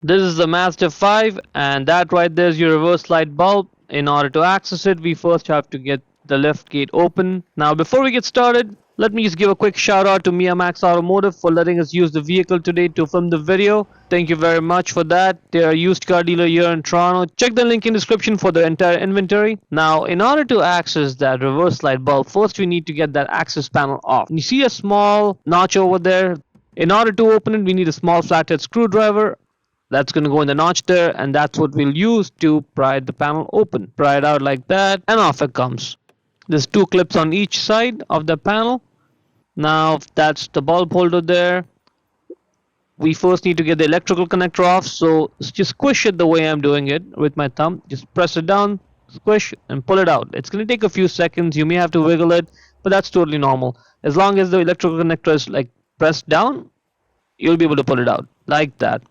This is the Mazda 5, and that right there is your reverse light bulb. In order to access it, we first have to get the left gate open. Now, before we get started, let me just give a quick shout out to Max Automotive for letting us use the vehicle today to film the video. Thank you very much for that. They're a used car dealer here in Toronto. Check the link in description for their entire inventory. Now, in order to access that reverse light bulb, first we need to get that access panel off. You see a small notch over there? In order to open it, we need a small flathead screwdriver. That's going to go in the notch there, and that's what we'll use to pry the panel open. Pry it out like that, and off it comes. There's two clips on each side of the panel. Now that's the bulb holder there. We first need to get the electrical connector off, so just squish it the way I'm doing it with my thumb. Just press it down, squish, and pull it out. It's going to take a few seconds. You may have to wiggle it, but that's totally normal. As long as the electrical connector is like pressed down, you'll be able to pull it out like that.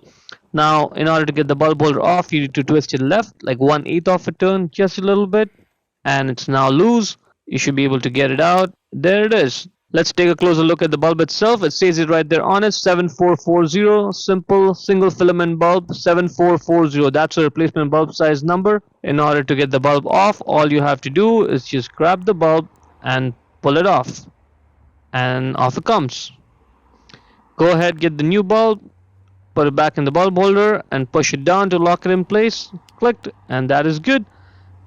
Now, in order to get the bulb holder off, you need to twist it left, like 1/8 of a turn, just a little bit, and it's now loose. You should be able to get it out. There it is. Let's take a closer look at the bulb itself. It says it right there on it, 7440, simple single filament bulb, 7440. That's a replacement bulb size number. In order to get the bulb off, all you have to do is just grab the bulb and pull it off, and off it comes. Go ahead, get the new bulb, put it back in the bulb holder, and push it down to lock it in place. Clicked, and that is good.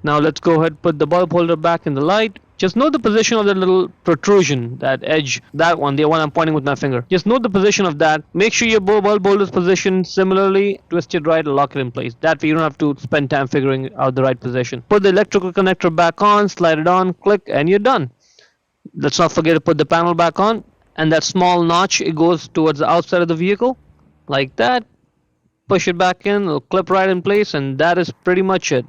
Now let's go ahead and put the bulb holder back in the light. Just note the position of the little protrusion, that edge, that one, the one I'm pointing with my finger. Just note the position of that. Make sure your bulb holder is positioned similarly. Twist it right and lock it in place. That way you don't have to spend time figuring out the right position. Put the electrical connector back on, slide it on, click, and you're done. Let's not forget to put the panel back on. And that small notch, it goes towards the outside of the vehicle. Like that. Push it back in, it'll clip right in place, and that is pretty much it.